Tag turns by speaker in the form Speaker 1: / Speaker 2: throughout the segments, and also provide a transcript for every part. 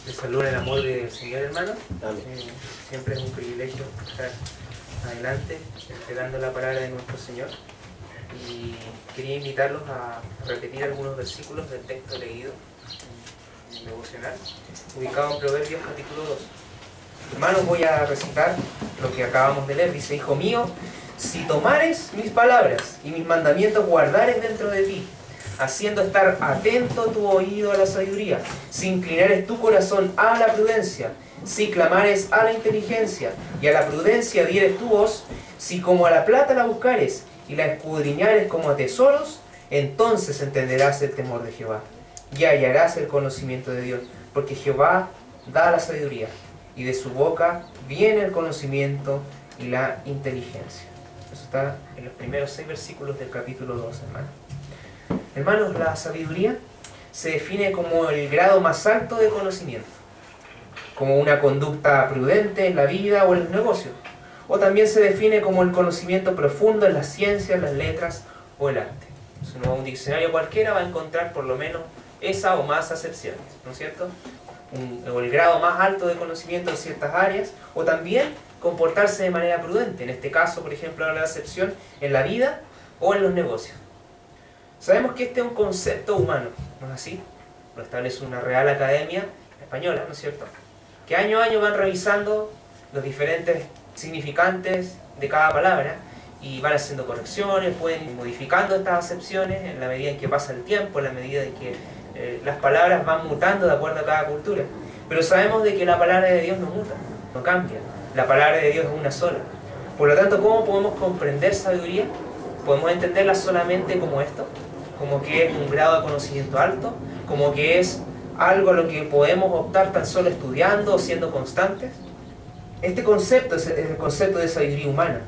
Speaker 1: Les saludo en el amor del Señor, hermano.
Speaker 2: Amén.
Speaker 1: Siempre es un privilegio estar adelante entregando la palabra de nuestro Señor. Y quería invitarlos a repetir algunos versículos del texto leído en el devocional, ubicado en Proverbios capítulo 2. Hermanos, voy a recitar lo que acabamos de leer. Dice: Hijo mío, si tomares mis palabras y mis mandamientos guardares dentro de ti, haciendo estar atento tu oído a la sabiduría, si inclinares tu corazón a la prudencia, si clamares a la inteligencia y a la prudencia dieres tu voz, si como a la plata la buscares y la escudriñares como a tesoros, entonces entenderás el temor de Jehová y hallarás el conocimiento de Dios, porque Jehová da la sabiduría y de su boca viene el conocimiento y la inteligencia. Eso está en los primeros 6 versículos del capítulo 2, hermanos. Hermanos, la sabiduría se define como el grado más alto de conocimiento, como una conducta prudente en la vida o en los negocios, o también se define como el conocimiento profundo en las ciencias, las letras o el arte. Si uno va a un diccionario cualquiera va a encontrar por lo menos esa o más acepciones, ¿no es cierto? O el grado más alto de conocimiento en ciertas áreas, o también comportarse de manera prudente. En este caso, por ejemplo, la acepción en la vida o en los negocios. Sabemos que este es un concepto humano, ¿no es así? Lo establece una Real Academia Española, ¿no es cierto? Que año a año van revisando los diferentes significantes de cada palabra y van haciendo correcciones, pueden ir modificando estas acepciones en la medida en que pasa el tiempo, en la medida en que las palabras van mutando de acuerdo a cada cultura. Pero sabemos de que la palabra de Dios no muta, no cambia. La palabra de Dios es una sola. Por lo tanto, ¿cómo podemos comprender sabiduría? ¿Podemos entenderla solamente como esto? Como que es un grado de conocimiento alto, como que es algo a lo que podemos optar tan solo estudiando o siendo constantes. Este concepto es el concepto de sabiduría humana.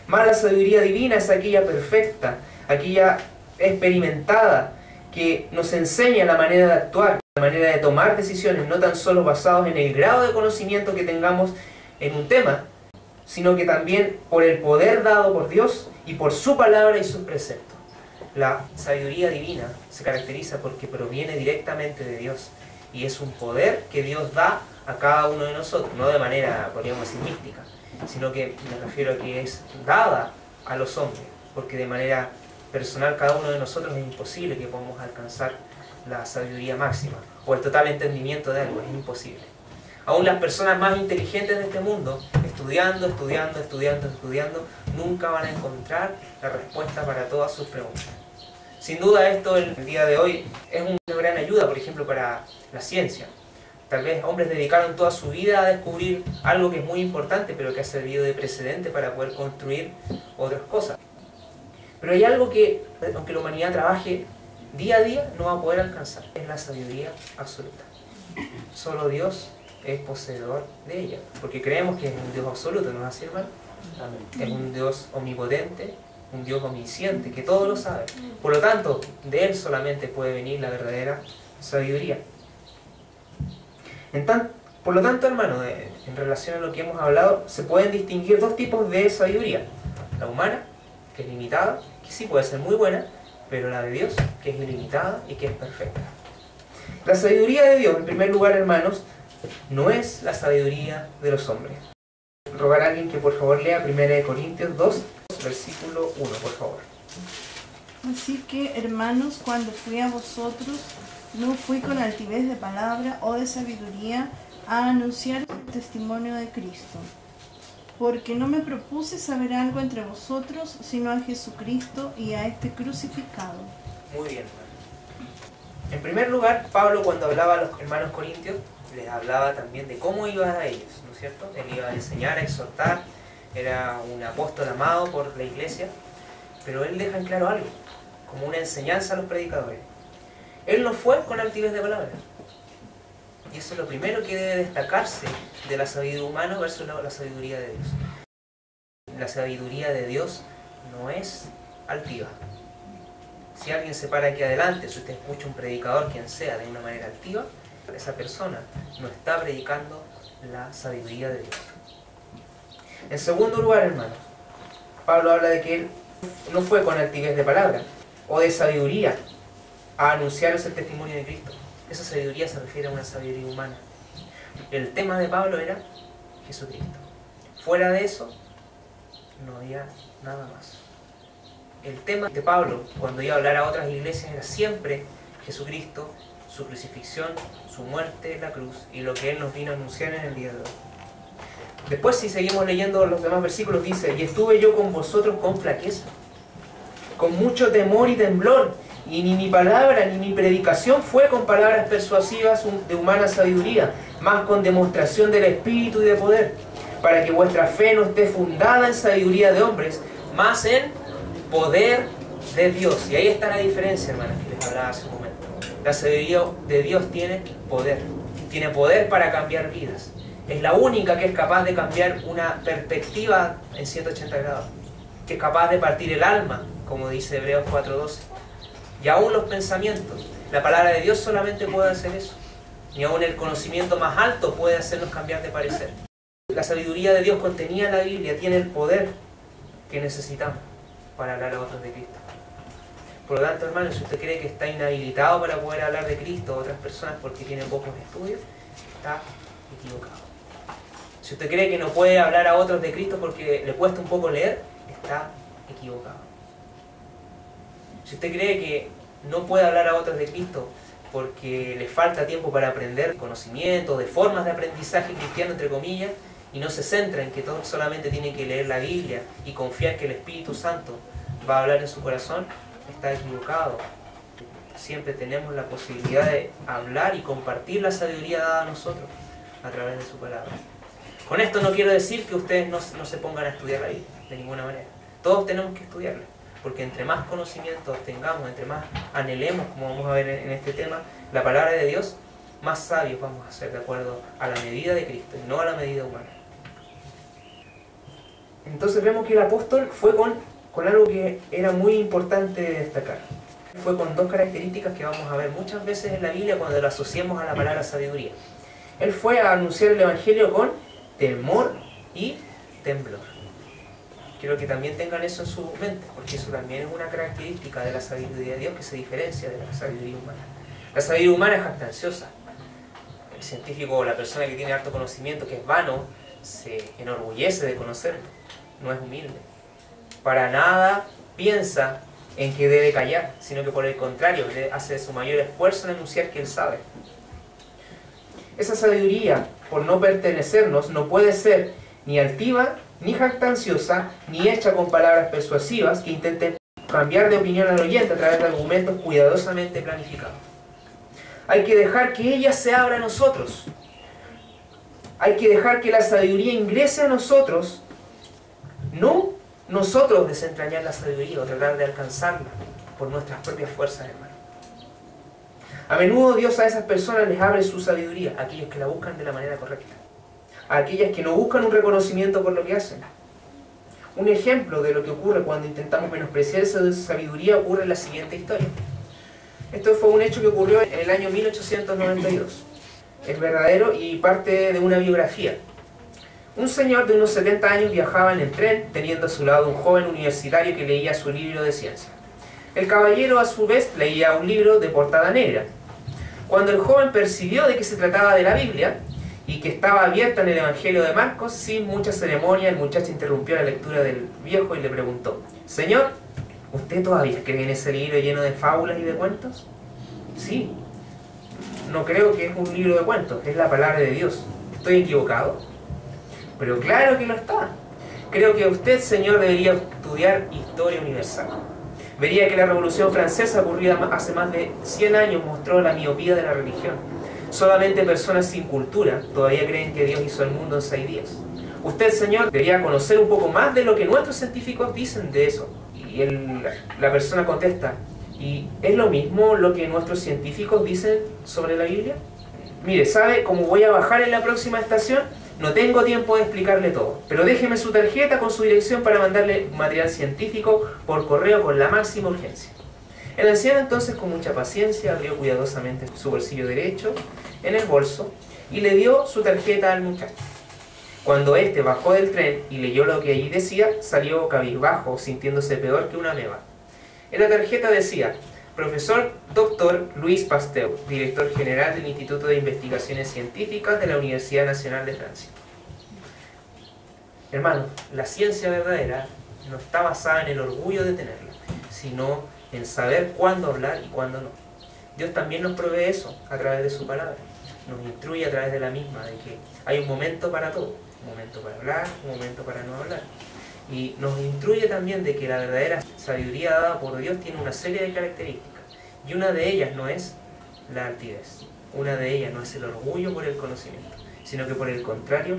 Speaker 1: Más la sabiduría divina es aquella perfecta, aquella experimentada, que nos enseña la manera de actuar, la manera de tomar decisiones, no tan solo basados en el grado de conocimiento que tengamos en un tema, sino que también por el poder dado por Dios y por su palabra y sus preceptos. La sabiduría divina se caracteriza porque proviene directamente de Dios y es un poder que Dios da a cada uno de nosotros, no de manera, podríamos decir, mística, sino que me refiero a que es dada a los hombres, porque de manera personal cada uno de nosotros es imposible que podamos alcanzar la sabiduría máxima o el total entendimiento de algo, es imposible. Aún las personas más inteligentes de este mundo, estudiando, nunca van a encontrar la respuesta para todas sus preguntas. Sin duda esto el día de hoy es una gran ayuda, por ejemplo, para la ciencia. Tal vez hombres dedicaron toda su vida a descubrir algo que es muy importante, pero que ha servido de precedente para poder construir otras cosas. Pero hay algo que, aunque la humanidad trabaje día a día, no va a poder alcanzar. Es la sabiduría absoluta. Solo Dios es poseedor de ella. Porque creemos que es un Dios absoluto, ¿no es así, hermano? Es un Dios omnipotente, un Dios omnisciente, que todo lo sabe. Por lo tanto, de Él solamente puede venir la verdadera sabiduría. Por lo tanto, hermano, en relación a lo que hemos hablado, se pueden distinguir 2 tipos de sabiduría. La humana, que es limitada, que sí puede ser muy buena, pero la de Dios, que es ilimitada y que es perfecta. La sabiduría de Dios, en primer lugar, hermanos, no es la sabiduría de los hombres. Rogar a alguien que por favor lea 1 Corintios 2, versículo 1, por favor.
Speaker 3: Así que, hermanos, cuando fui a vosotros, no fui con altivez de palabra o de sabiduría a anunciar el testimonio de Cristo. Porque no me propuse saber algo entre vosotros, sino a Jesucristo y a este crucificado.
Speaker 1: Muy bien, hermano. En primer lugar, Pablo, cuando hablaba a los hermanos corintios, les hablaba también de cómo iba a ellos, ¿no es cierto? Él iba a enseñar, a exhortar, era un apóstol amado por la iglesia, pero él deja en claro algo, como una enseñanza a los predicadores. Él no fue con altivez de palabras. Y eso es lo primero que debe destacarse de la sabiduría humana versus la sabiduría de Dios. La sabiduría de Dios no es altiva. Si alguien se para aquí adelante, si usted escucha un predicador, quien sea, de una manera altiva, esa persona no está predicando la sabiduría de Dios. En segundo lugar, hermano, Pablo habla de que él no fue con altivez de palabra o de sabiduría a anunciaros el testimonio de Cristo. esa sabiduría se refiere a una sabiduría humana. El tema de Pablo era Jesucristo. Fuera de eso, no había nada más. El tema de Pablo, cuando iba a hablar a otras iglesias, era siempre Jesucristo, su crucifixión, su muerte en la cruz y lo que Él nos vino a anunciar en el día de hoy. Después, si seguimos leyendo los demás versículos, dice: y estuve yo con vosotros con flaqueza, con mucho temor y temblor, y ni mi palabra ni mi predicación fue con palabras persuasivas de humana sabiduría, mas con demostración del Espíritu y de poder, para que vuestra fe no esté fundada en sabiduría de hombres, mas en poder de Dios. Y ahí está la diferencia, hermanas, que les hablaba hace un momento. La sabiduría de Dios tiene poder para cambiar vidas. Es la única que es capaz de cambiar una perspectiva en 180 grados, que es capaz de partir el alma, como dice Hebreos 4:12. Y aún los pensamientos. La palabra de Dios solamente puede hacer eso. Ni aún el conocimiento más alto puede hacernos cambiar de parecer. La sabiduría de Dios contenida en la Biblia tiene el poder que necesitamos para hablar a otros de Cristo. Por lo tanto, hermanos, si usted cree que está inhabilitado para poder hablar de Cristo a otras personas porque tiene pocos estudios, está equivocado. Si usted cree que no puede hablar a otros de Cristo porque le cuesta un poco leer, está equivocado. Si usted cree que no puede hablar a otros de Cristo porque le falta tiempo para aprender conocimiento, de formas de aprendizaje cristiano, entre comillas, y no se centra en que todos solamente tienen que leer la Biblia y confiar que el Espíritu Santo va a hablar en su corazón, está equivocado. Siempre tenemos la posibilidad de hablar y compartir la sabiduría dada a nosotros a través de su palabra. Con esto no quiero decir que ustedes no se pongan a estudiar la Biblia, de ninguna manera. Todos tenemos que estudiarla, porque entre más conocimientos tengamos, entre más anhelemos, como vamos a ver en este tema, la palabra de Dios, más sabios vamos a ser de acuerdo a la medida de Cristo y no a la medida humana. Entonces vemos que el apóstol fue con algo que era muy importante de destacar. Fue con dos características que vamos a ver muchas veces en la Biblia cuando lo asociamos a la palabra sabiduría. Él fue a anunciar el Evangelio con temor y temblor. Quiero que también tengan eso en su mente, porque eso también es una característica de la sabiduría de Dios que se diferencia de la sabiduría humana. La sabiduría humana es jactanciosa. El científico o la persona que tiene harto conocimiento, que es vano, se enorgullece de conocerlo, no es humilde. Para nada piensa en que debe callar, sino que por el contrario, hace su mayor esfuerzo en anunciar que él sabe. Esa sabiduría, por no pertenecernos, no puede ser ni altiva, ni jactanciosa, ni hecha con palabras persuasivas que intenten cambiar de opinión al oyente a través de argumentos cuidadosamente planificados. Hay que dejar que ella se abra a nosotros. Hay que dejar que la sabiduría ingrese a nosotros, no nosotros desentrañar la sabiduría o tratar de alcanzarla por nuestras propias fuerzas, hermano. A menudo Dios a esas personas les abre su sabiduría, a aquellos que la buscan de la manera correcta, a aquellas que no buscan un reconocimiento por lo que hacen. Un ejemplo de lo que ocurre cuando intentamos menospreciar esa sabiduría ocurre en la siguiente historia. Esto fue un hecho que ocurrió en el año 1892. Es verdadero y parte de una biografía. Un señor de unos 70 años viajaba en el tren, teniendo a su lado un joven universitario que leía su libro de ciencia. El caballero, a su vez, leía un libro de portada negra. Cuando el joven percibió de que se trataba de la Biblia y que estaba abierta en el Evangelio de Marcos, sin mucha ceremonia, el muchacho interrumpió la lectura del viejo y le preguntó: «Señor, ¿usted todavía cree en ese libro lleno de fábulas y de cuentos?» «Sí, no creo que es un libro de cuentos, es la palabra de Dios. ¿Estoy equivocado?» «Pero claro que lo está. Creo que usted, señor, debería estudiar historia universal. Vería que la Revolución Francesa, ocurrida hace más de 100 años, mostró la miopía de la religión. Solamente personas sin cultura todavía creen que Dios hizo el mundo en 6 días. Usted, señor, debería conocer un poco más de lo que nuestros científicos dicen de eso». Y la persona contesta: ¿y es lo mismo lo que nuestros científicos dicen sobre la Biblia? «Mire, ¿sabe cómo voy a bajar en la próxima estación? No tengo tiempo de explicarle todo, pero déjeme su tarjeta con su dirección para mandarle material científico por correo con la máxima urgencia». El anciano entonces, con mucha paciencia, abrió cuidadosamente su bolsillo derecho en el bolso y le dio su tarjeta al muchacho. Cuando éste bajó del tren y leyó lo que allí decía, salió cabizbajo, sintiéndose peor que una ameba. En la tarjeta decía: Profesor Dr. Luis Pasteur, director general del Instituto de Investigaciones Científicas de la Universidad Nacional de Francia. Hermanos, la ciencia verdadera no está basada en el orgullo de tenerla, sino en saber cuándo hablar y cuándo no. Dios también nos provee eso a través de su palabra. Nos instruye a través de la misma, de que hay un momento para todo. Un momento para hablar, un momento para no hablar. Y nos instruye también de que la verdadera sabiduría dada por Dios tiene una serie de características. Y una de ellas no es la altivez. Una de ellas no es el orgullo por el conocimiento, sino que por el contrario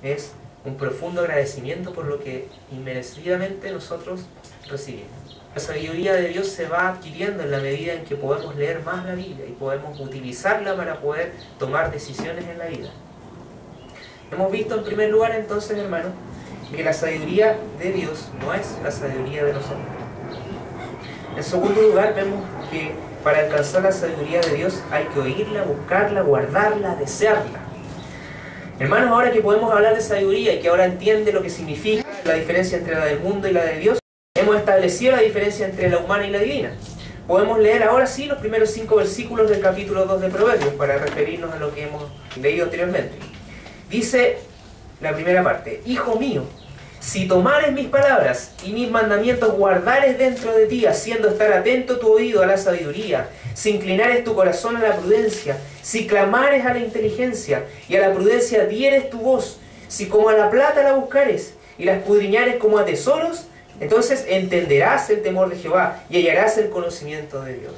Speaker 1: es un profundo agradecimiento por lo que inmerecidamente nosotros recibimos. La sabiduría de Dios se va adquiriendo en la medida en que podemos leer más la Biblia y podemos utilizarla para poder tomar decisiones en la vida. Hemos visto en primer lugar entonces, hermanos, que la sabiduría de Dios no es la sabiduría de nosotros. En segundo lugar, vemos que para alcanzar la sabiduría de Dios hay que oírla, buscarla, guardarla, desearla. Hermanos, ahora que podemos hablar de sabiduría y que ahora entiende lo que significa la diferencia entre la del mundo y la de Dios, hemos establecido la diferencia entre la humana y la divina. Podemos leer ahora sí los primeros 5 versículos del capítulo 2 de Proverbios para referirnos a lo que hemos leído anteriormente. Dice la primera parte: Hijo mío, si tomares mis palabras y mis mandamientos guardares dentro de ti, haciendo estar atento tu oído a la sabiduría, si inclinares tu corazón a la prudencia, si clamares a la inteligencia y a la prudencia dieres tu voz, si como a la plata la buscares y la escudriñares como a tesoros, entonces entenderás el temor de Jehová y hallarás el conocimiento de Dios.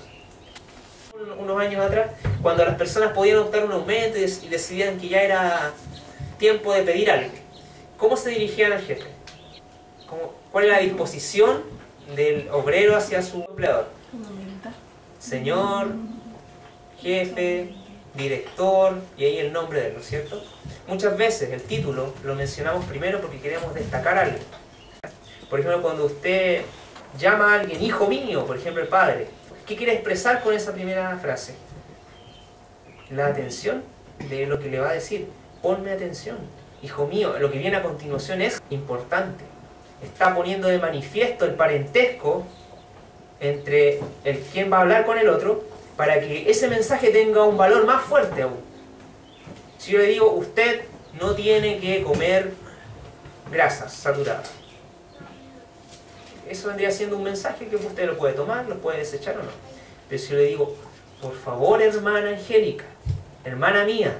Speaker 1: Unos años atrás, cuando las personas podían optar un aumento y decidían que ya era tiempo de pedir algo, ¿cómo se dirigían al jefe? ¿Cuál era la disposición del obrero hacia su empleador? Señor, jefe, director, y ahí el nombre de él, ¿no es cierto? Muchas veces el título lo mencionamos primero porque queremos destacar algo. Por ejemplo, cuando usted llama a alguien, hijo mío, por ejemplo el padre, ¿qué quiere expresar con esa primera frase? La atención de lo que le va a decir. Ponme atención, hijo mío. Lo que viene a continuación es importante. Está poniendo de manifiesto el parentesco entre el quien va a hablar con el otro para que ese mensaje tenga un valor más fuerte aún. Si yo le digo, usted no tiene que comer grasas saturadas, eso vendría siendo un mensaje que usted lo puede tomar, lo puede desechar o no. Pero si yo le digo, por favor, hermana Angélica, hermana mía,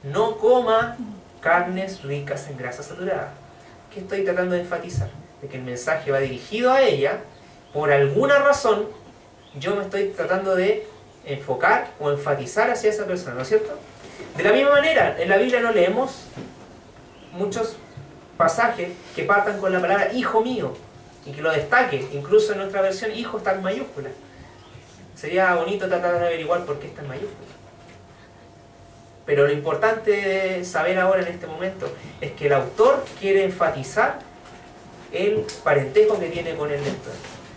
Speaker 1: no coma carnes ricas en grasa saturada. ¿Qué estoy tratando de enfatizar? De que el mensaje va dirigido a ella. Por alguna razón, yo me estoy tratando de enfocar o enfatizar hacia esa persona, ¿no es cierto? De la misma manera, en la Biblia no leemos muchos pasajes que partan con la palabra hijo mío y que lo destaque. Incluso en nuestra versión, hijo está en mayúscula. Sería bonito tratar de averiguar por qué está en mayúscula. Pero lo importante de saber ahora en este momento es que el autor quiere enfatizar el parentesco que tiene con el lector.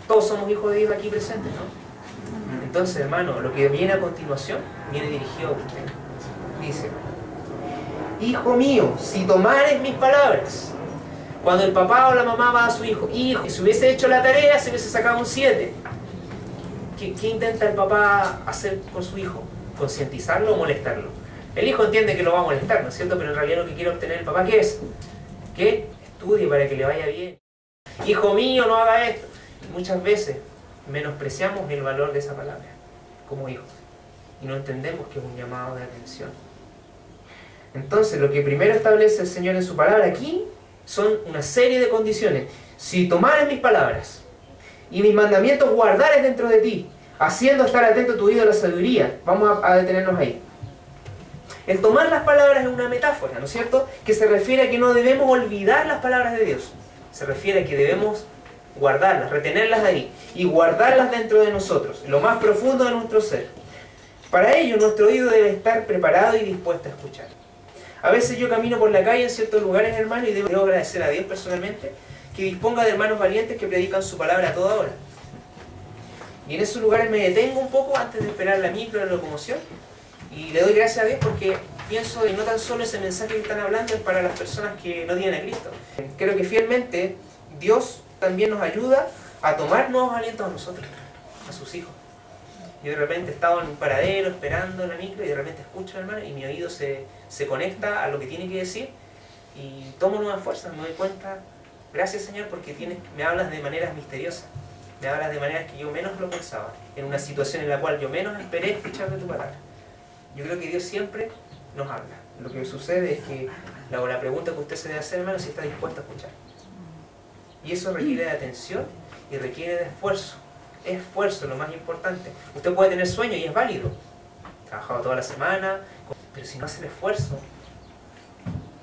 Speaker 1: Todos somos hijos de Dios aquí presentes, ¿no? Entonces, hermano, lo que viene a continuación viene dirigido a usted. Dice: hijo mío, si tomares mis palabras. Cuando el papá o la mamá va a su hijo, hijo, si hubiese hecho la tarea, se hubiese sacado un 7. ¿Qué intenta el papá hacer con su hijo? ¿Concientizarlo o molestarlo? El hijo entiende que lo va a molestar, ¿no es cierto? Pero en realidad lo que quiere obtener el papá, ¿qué es? Que estudie para que le vaya bien. Hijo mío, no haga esto. Muchas veces menospreciamos el valor de esa palabra como hijos y no entendemos que es un llamado de atención. Entonces, lo que primero establece el Señor en su palabra aquí son una serie de condiciones. Si tomares mis palabras y mis mandamientos guardares dentro de ti, haciendo estar atento tu oído a la sabiduría. Vamos a detenernos ahí. El tomar las palabras es una metáfora, ¿no es cierto? Que se refiere a que no debemos olvidar las palabras de Dios. Se refiere a que debemos guardarlas, retenerlas ahí y guardarlas dentro de nosotros, en lo más profundo de nuestro ser. Para ello, nuestro oído debe estar preparado y dispuesto a escuchar. A veces yo camino por la calle en ciertos lugares, hermano, y debo agradecer a Dios personalmente que disponga de hermanos valientes que predican su palabra a toda hora. Y en esos lugares me detengo un poco antes de esperar la micro, la locomoción, y le doy gracias a Dios porque pienso que no tan solo ese mensaje que están hablando es para las personas que no tienen a Cristo. Creo que fielmente Dios también nos ayuda a tomar nuevos alientos a nosotros, a sus hijos. Yo de repente estaba en un paradero esperando en la micro y de repente escucho al hermano y mi oído se conecta a lo que tiene que decir y tomo nuevas fuerzas, me doy cuenta, gracias Señor, porque me hablas de maneras misteriosas, me hablas de maneras que yo menos lo pensaba, en una situación en la cual yo menos esperé escuchar de tu palabra. Yo creo que Dios siempre nos habla. Lo que sucede es que la pregunta que usted se debe hacer, hermano, es si está dispuesto a escuchar. Y eso requiere de atención y requiere de esfuerzo. Esfuerzo, lo más importante. Usted puede tener sueño y es válido. He trabajado toda la semana, pero si no hace el esfuerzo,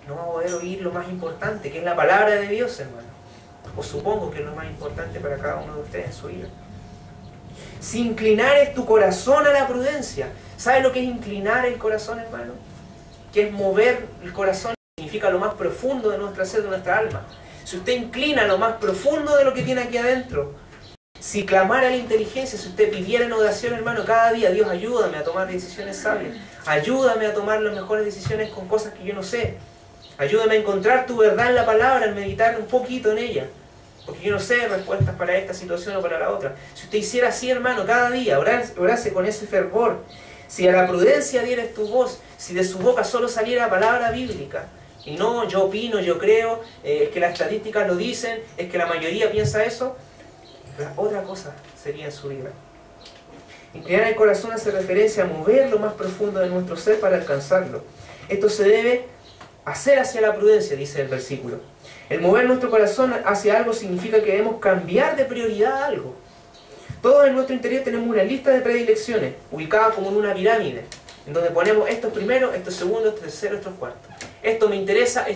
Speaker 1: no va a poder oír lo más importante, que es la palabra de Dios, hermano. O supongo que es lo más importante para cada uno de ustedes en su vida. Si inclinares tu corazón a la prudencia. ¿Sabe lo que es inclinar el corazón, hermano? Que es mover el corazón, significa lo más profundo de nuestra ser, de nuestra alma. Si usted inclina lo más profundo de lo que tiene aquí adentro, si clamara la inteligencia, si usted pidiera en oración, hermano, cada día, Dios, ayúdame a tomar decisiones sabias, ayúdame a tomar las mejores decisiones con cosas que yo no sé, ayúdame a encontrar tu verdad en la palabra, al meditar un poquito en ella, porque yo no sé respuestas para esta situación o para la otra. Si usted hiciera así, hermano, cada día, orase con ese fervor, si a la prudencia dieres tu voz, si de su boca solo saliera palabra bíblica, y no yo opino, yo creo, es que las estadísticas lo dicen, es que la mayoría piensa eso, otra cosa sería en su vida. Inclinar el corazón hace referencia a mover lo más profundo de nuestro ser para alcanzarlo. Esto se debe hacer hacia la prudencia, dice el versículo. El mover nuestro corazón hacia algo significa que debemos cambiar de prioridad a algo. Todos en nuestro interior tenemos una lista de predilecciones, ubicada como en una pirámide, en donde ponemos esto primero, esto segundo, esto tercero, esto cuarto. Esto me interesa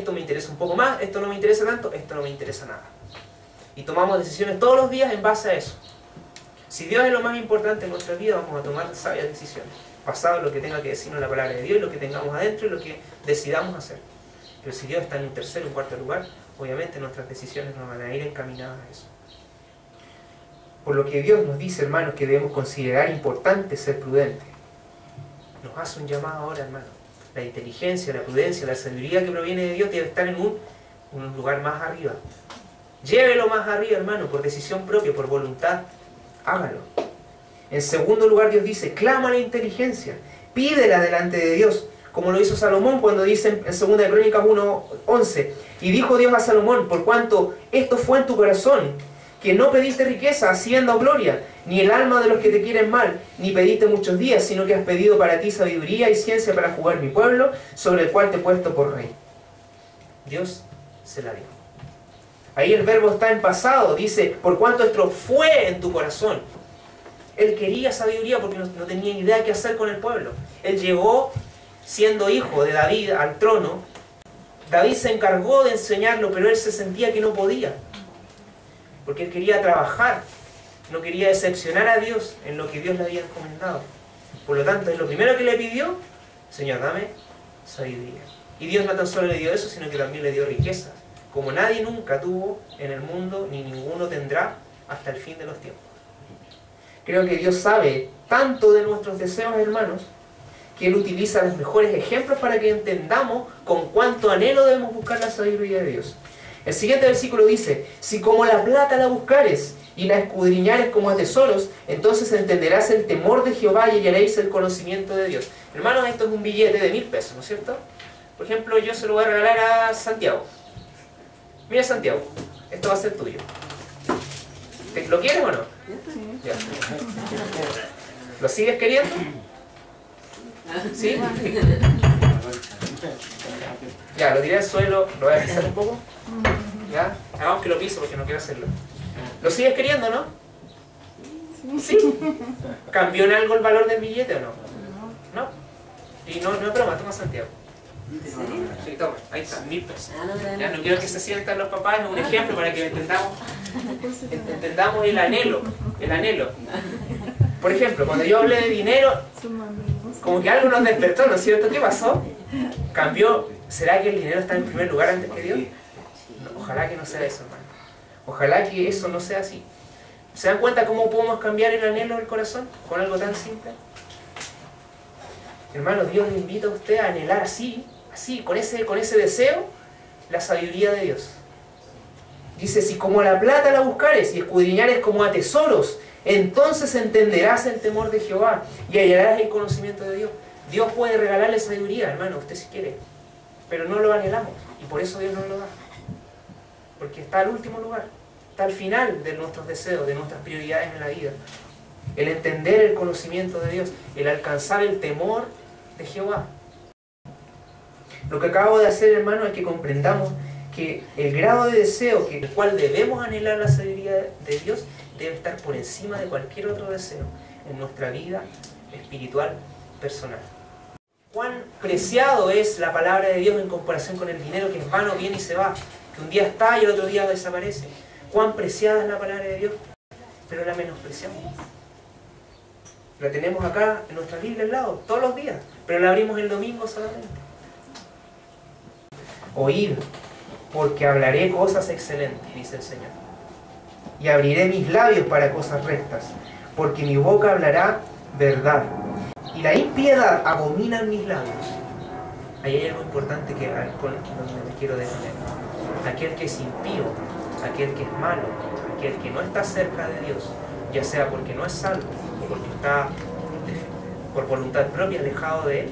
Speaker 1: un poco más, esto no me interesa tanto, esto no me interesa nada. Y tomamos decisiones todos los días en base a eso. Si Dios es lo más importante en nuestra vida, vamos a tomar sabias decisiones, basado en lo que tenga que decirnos la palabra de Dios, lo que tengamos adentro y lo que decidamos hacer. Pero si Dios está en un tercer o un cuarto lugar, obviamente nuestras decisiones no van a ir encaminadas a eso. Por lo que Dios nos dice, hermanos, que debemos considerar importante ser prudentes. Nos hace un llamado ahora, hermano. La inteligencia, la prudencia, la sabiduría que proviene de Dios debe estar en un lugar más arriba. Llévelo más arriba, hermano, por decisión propia, por voluntad. Hágalo. En segundo lugar, Dios dice, clama la inteligencia. Pídela delante de Dios, como lo hizo Salomón cuando dice en 2 Crónicas 1:11. Y dijo Dios a Salomón, por cuanto esto fue en tu corazón, que no pediste riqueza, hacienda o gloria, ni el alma de los que te quieren mal, ni pediste muchos días, sino que has pedido para ti sabiduría y ciencia para jugar mi pueblo, sobre el cual te he puesto por rey. Dios se la dio. Ahí el verbo está en pasado, dice, por cuanto esto fue en tu corazón. Él quería sabiduría porque no tenía idea qué hacer con el pueblo. Él llegó siendo hijo de David al trono. David se encargó de enseñarlo, pero él se sentía que no podía. Porque él quería trabajar, no quería decepcionar a Dios en lo que Dios le había encomendado. Por lo tanto, es lo primero que le pidió, Señor, dame sabiduría. Y Dios no tan solo le dio eso, sino que también le dio riquezas, como nadie nunca tuvo en el mundo, ni ninguno tendrá hasta el fin de los tiempos. Creo que Dios sabe tanto de nuestros deseos, hermanos, que Él utiliza los mejores ejemplos para que entendamos con cuánto anhelo debemos buscar la sabiduría de Dios. El siguiente versículo dice, si como la plata la buscares y la escudriñares como a tesoros, entonces entenderás el temor de Jehová y hallaréis el conocimiento de Dios. Hermanos, esto es un billete de 1000 pesos, ¿no es cierto? Por ejemplo, yo se lo voy a regalar a Santiago. Mira, Santiago, esto va a ser tuyo. ¿Lo quieres o no? Ya. ¿Lo sigues queriendo? ¿Sí? Ya, lo tiré al suelo, lo voy a pisar un poco. ¿Ya? Hagamos que lo piso porque no quiero hacerlo. ¿Lo sigues queriendo, no? ¿Sí? ¿Cambió en algo el valor del billete o no? ¿No? Y no es broma, toma Santiago. Sí, toma, ahí está, 1000 pesos. Ya, no quiero que se sientan los papás, es un ejemplo para que entendamos el anhelo. Por ejemplo, cuando yo hablé de dinero, como que algo nos despertó, ¿no es cierto? ¿Qué pasó? Cambió. ¿Será que el dinero está en primer lugar antes que Dios? No, ojalá que no sea eso, hermano. Ojalá que eso no sea así. ¿Se dan cuenta cómo podemos cambiar el anhelo del corazón con algo tan simple? Hermano, Dios le invita a usted a anhelar así, con ese deseo, la sabiduría de Dios. Dice, si como la plata la buscares y escudriñares como a tesoros, Entonces entenderás el temor de Jehová y hallarás el conocimiento de Dios. Dios puede regalarle sabiduría, hermano, usted si quiere, pero no lo anhelamos y por eso Dios no lo da. Porque está al último lugar, está al final de nuestros deseos, de nuestras prioridades en la vida. El entender el conocimiento de Dios, el alcanzar el temor de Jehová. Lo que acabo de hacer, hermano, es que comprendamos que el grado de deseo el cual debemos anhelar la sabiduría de Dios debe estar por encima de cualquier otro deseo en nuestra vida espiritual personal. Cuán preciado es la palabra de Dios en comparación con el dinero que es vano, viene y se va, que un día está y el otro día desaparece. Cuán preciada es la palabra de Dios, pero la menospreciamos. La tenemos acá en nuestra Biblia al lado, todos los días, pero la abrimos el domingo solamente. Oíd, porque hablaré cosas excelentes, dice el Señor. Y abriré mis labios para cosas rectas, porque mi boca hablará verdad. Y la impiedad abomina mis labios. Ahí hay algo importante con donde me quiero detener. Aquel que es impío, aquel que es malo, aquel que no está cerca de Dios, ya sea porque no es salvo o porque está por voluntad propia alejado de Él,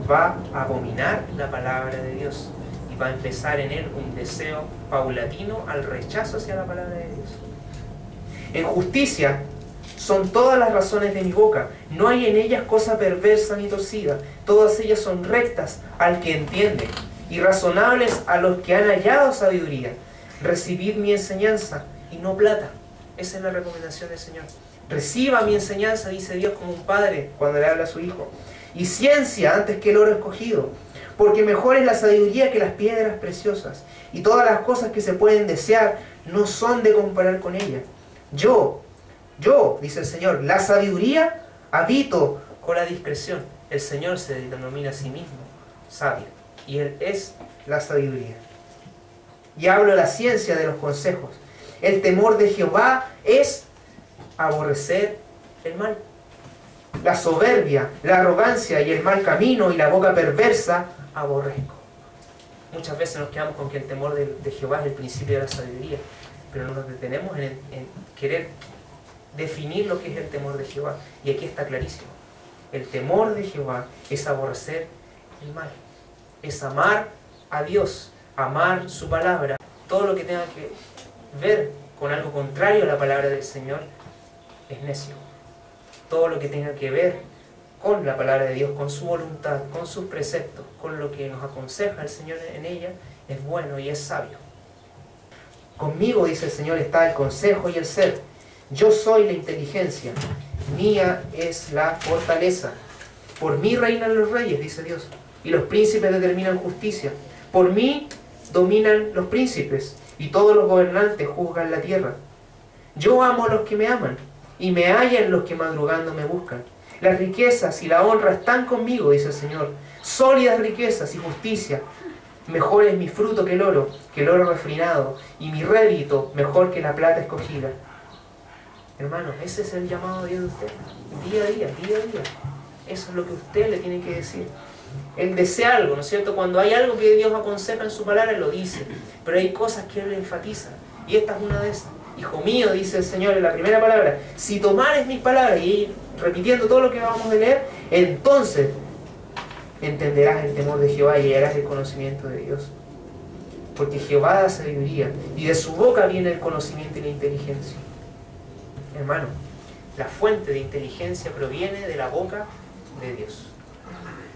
Speaker 1: va a abominar la palabra de Dios y va a empezar en él un deseo paulatino al rechazo hacia la palabra de Dios. En justicia son todas las razones de mi boca, no hay en ellas cosa perversa ni torcida, todas ellas son rectas al que entiende y razonables a los que han hallado sabiduría. Recibid mi enseñanza y no plata. Esa es la recomendación del Señor. Reciba mi enseñanza, dice Dios como un padre cuando le habla a su hijo. Y ciencia antes que el oro escogido, porque mejor es la sabiduría que las piedras preciosas, y todas las cosas que se pueden desear no son de comparar con ella. Yo, dice el Señor, la sabiduría habito con la discreción. El Señor se denomina a sí mismo sabio, y Él es la sabiduría. Y hablo de la ciencia de los consejos. El temor de Jehová es aborrecer el mal. La soberbia, la arrogancia y el mal camino y la boca perversa aborrezco. Muchas veces nos quedamos con que el temor de Jehová es el principio de la sabiduría, pero nos detenemos en querer definir lo que es el temor de Jehová. Y aquí está clarísimo. El temor de Jehová es aborrecer el mal. Es amar a Dios, amar su palabra. Todo lo que tenga que ver con algo contrario a la palabra del Señor es necio. Todo lo que tenga que ver con la palabra de Dios, con su voluntad, con sus preceptos, con lo que nos aconseja el Señor en ella, es bueno y es sabio. Conmigo, dice el Señor, está el consejo y el ser. Yo soy la inteligencia, mía es la fortaleza. Por mí reinan los reyes, dice Dios, y los príncipes determinan justicia. Por mí dominan los príncipes, y todos los gobernantes juzgan la tierra. Yo amo a los que me aman, y me hallan los que madrugando me buscan. Las riquezas y la honra están conmigo, dice el Señor. Sólidas riquezas y justicia. Mejor es mi fruto que el oro refinado, y mi rédito mejor que la plata escogida. Hermanos, ese es el llamado de Dios de usted. Día a día, día a día. Eso es lo que usted le tiene que decir. Él desea algo, ¿no es cierto? Cuando hay algo que Dios aconseja en su palabra, Él lo dice. Pero hay cosas que Él enfatiza. Y esta es una de esas. Hijo mío, dice el Señor en la primera palabra, si tomares mis palabras y ir repitiendo todo lo que vamos a leer, entonces entenderás el temor de Jehová y hallarás el conocimiento de Dios. Porque Jehová da sabiduría y de su boca viene el conocimiento y la inteligencia. Hermano, la fuente de inteligencia proviene de la boca de Dios.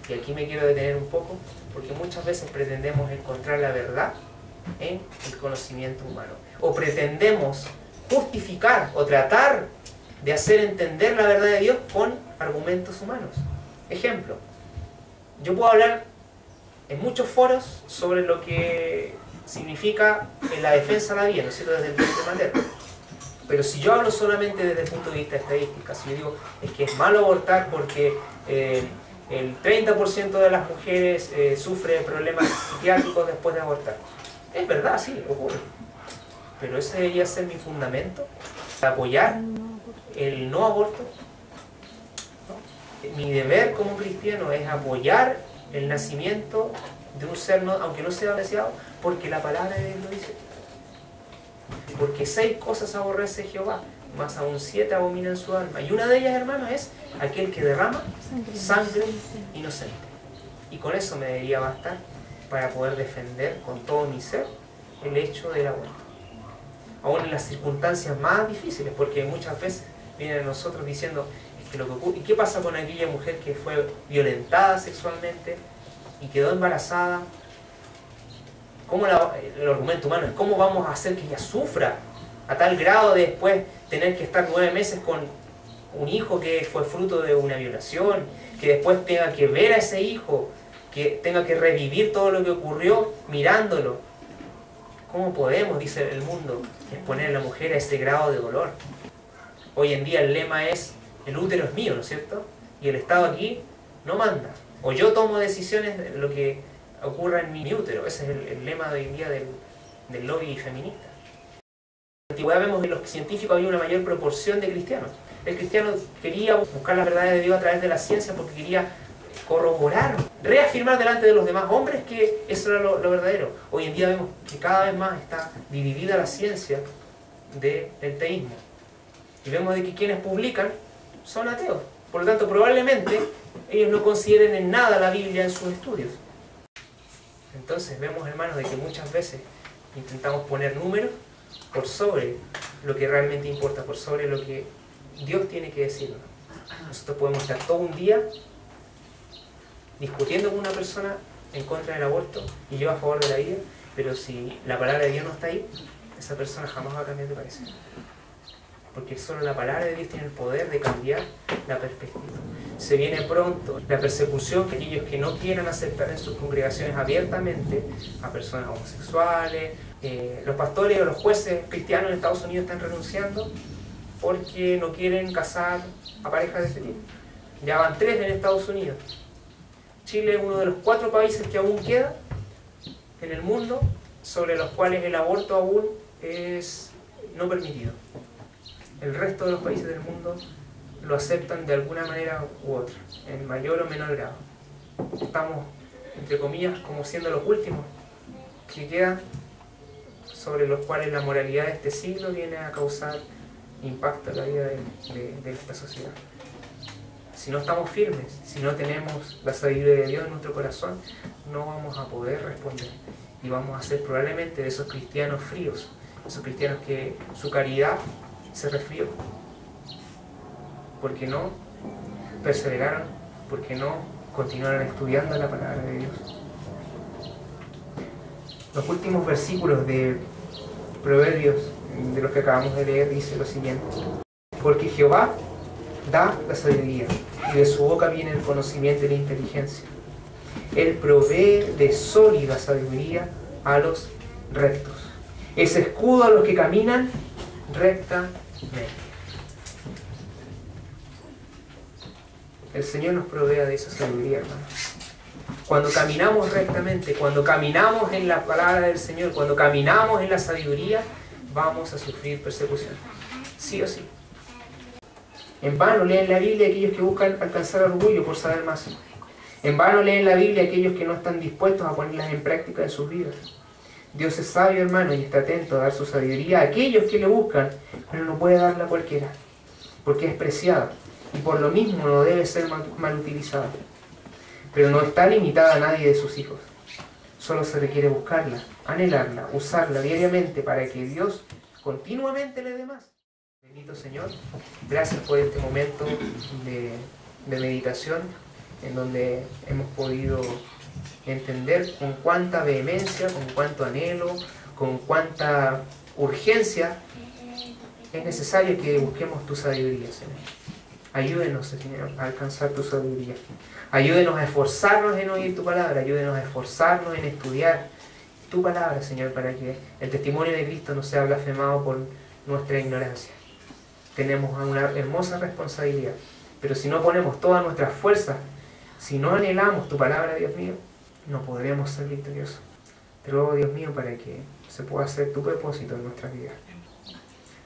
Speaker 1: Y aquí me quiero detener un poco, porque muchas veces pretendemos encontrar la verdad en el conocimiento humano. O pretendemos justificar o tratar de hacer entender la verdad de Dios con argumentos humanos. Ejemplo, yo puedo hablar en muchos foros sobre lo que significa en la defensa de la vida, ¿no es cierto?, desde el punto de materno. Pero si yo hablo solamente desde el punto de vista estadístico, si yo digo, es que es malo abortar porque el 30% de las mujeres sufre problemas psiquiátricos después de abortar. Es verdad, sí, ocurre. Pero ese debería ser mi fundamento, apoyar el no aborto. ¿No? Mi deber como cristiano es apoyar el nacimiento de un ser, aunque no sea deseado, porque la palabra de Dios lo dice. Porque 6 cosas aborrece Jehová, más aún 7 abominan su alma. Y una de ellas, hermanos, es aquel que derrama sangre inocente. Y con eso me debería bastar para poder defender con todo mi ser el hecho del aborto. Aún en las circunstancias más difíciles, porque muchas veces vienen a nosotros diciendo, es que lo que ocurre, ¿y qué pasa con aquella mujer que fue violentada sexualmente y quedó embarazada? ¿Cómo el argumento humano es cómo vamos a hacer que ella sufra a tal grado de después tener que estar 9 meses con un hijo que fue fruto de una violación, que después tenga que ver a ese hijo, que tenga que revivir todo lo que ocurrió mirándolo? ¿Cómo podemos, dice el mundo, exponer a la mujer a ese grado de dolor? Hoy en día el lema es, el útero es mío, ¿no es cierto? Y el Estado aquí no manda. O yo tomo decisiones de lo que ocurra en mi útero. Ese es el lema de hoy en día del lobby feminista. En la antigüedad vemos que en los científicos había una mayor proporción de cristianos. El cristiano quería buscar las verdades de Dios a través de la ciencia porque quería corroborar, reafirmar delante de los demás hombres que eso era lo verdadero. Hoy en día vemos que cada vez más está dividida la ciencia del teísmo. Y vemos de que quienes publican son ateos. Por lo tanto, probablemente ellos no consideren en nada la Biblia en sus estudios. Entonces vemos, hermanos, de que muchas veces intentamos poner números por sobre lo que realmente importa, por sobre lo que Dios tiene que decirnos. Nosotros podemos estar todo un día discutiendo con una persona en contra del aborto y yo a favor de la vida, pero si la palabra de Dios no está ahí, esa persona jamás va a cambiar de parecer. Porque solo la palabra de Dios tiene el poder de cambiar la perspectiva. Se viene pronto la persecución que aquellos que no quieran aceptar en sus congregaciones abiertamente a personas homosexuales, los pastores o los jueces cristianos en Estados Unidos están renunciando porque no quieren casar a parejas de este tipo. Ya van 3 en Estados Unidos. Chile es uno de los 4 países que aún queda en el mundo sobre los cuales el aborto aún es no permitido. El resto de los países del mundo lo aceptan de alguna manera u otra, en mayor o menor grado. Estamos, entre comillas, como siendo los últimos que quedan, sobre los cuales la moralidad de este siglo viene a causar impacto en la vida de esta sociedad. Si no estamos firmes, si no tenemos la sabiduría de Dios en nuestro corazón, no vamos a poder responder. Y vamos a ser probablemente de esos cristianos fríos, esos cristianos que su caridad se resfrió, porque no perseveraron, porque no continuaron estudiando la palabra de Dios. Los últimos versículos de Proverbios, de los que acabamos de leer, dice lo siguiente: porque Jehová da la sabiduría, y de su boca viene el conocimiento y la inteligencia. Él provee de sólida sabiduría a los rectos. Es escudo a los que caminan rectamente. El Señor nos provea de esa sabiduría, hermanos. Cuando caminamos rectamente, cuando caminamos en la palabra del Señor, cuando caminamos en la sabiduría, vamos a sufrir persecución. Sí o sí. En vano leen la Biblia aquellos que buscan alcanzar orgullo por saber más. En vano leen la Biblia aquellos que no están dispuestos a ponerlas en práctica en sus vidas. Dios es sabio, hermano, y está atento a dar su sabiduría a aquellos que le buscan, pero no puede darla a cualquiera, porque es preciada, y por lo mismo no debe ser mal utilizada. Pero no está limitada a nadie de sus hijos. Solo se requiere buscarla, anhelarla, usarla diariamente para que Dios continuamente le dé más. Bendito Señor, gracias por este momento de meditación en donde hemos podido entender con cuánta vehemencia, con cuánto anhelo, con cuánta urgencia es necesario que busquemos tu sabiduría, Señor. Ayúdenos, Señor, a alcanzar tu sabiduría. Ayúdenos a esforzarnos en oír tu palabra, ayúdenos a esforzarnos en estudiar tu palabra, Señor, para que el testimonio de Cristo no sea blasfemado por nuestra ignorancia. Tenemos una hermosa responsabilidad, pero si no ponemos todas nuestras fuerzas, si no anhelamos tu palabra, Dios mío, no podremos ser victoriosos. Te ruego, Dios mío, para que se pueda hacer tu propósito en nuestras vidas.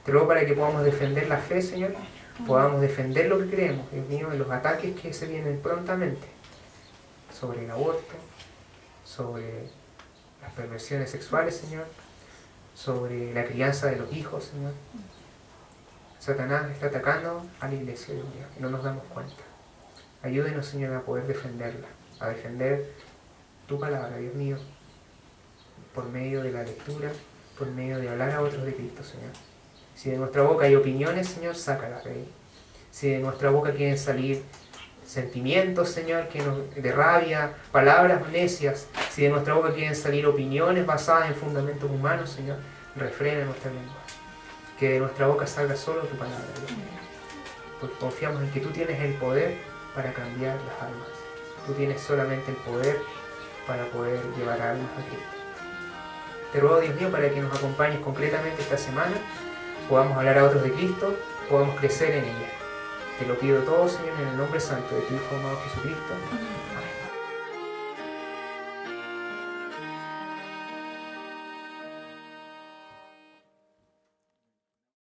Speaker 1: Te ruego para que podamos defender la fe, Señor, podamos defender lo que creemos, Dios mío, en los ataques que se vienen prontamente sobre el aborto, sobre las perversiones sexuales, Señor, sobre la crianza de los hijos, Señor. Satanás está atacando a la iglesia, Dios mío, y no nos damos cuenta. Ayúdenos, Señor, a poder defenderla, a defender tu palabra, Dios mío, por medio de la lectura, por medio de hablar a otros de Cristo, Señor. Si de nuestra boca hay opiniones, Señor, sácalas, Rey. Si de nuestra boca quieren salir sentimientos, Señor, de rabia, palabras necias, si de nuestra boca quieren salir opiniones basadas en fundamentos humanos, Señor, refrena nuestra lengua. Que de nuestra boca salga solo tu palabra, Dios mío. Porque confiamos en que tú tienes el poder para cambiar las almas. Tú tienes solamente el poder para poder llevar almas a Cristo. Te ruego, Dios mío, para que nos acompañes completamente esta semana, podamos hablar a otros de Cristo, podamos crecer en ella. Te lo pido todo, Señor, en el nombre santo de tu Hijo amado Jesucristo. Amén.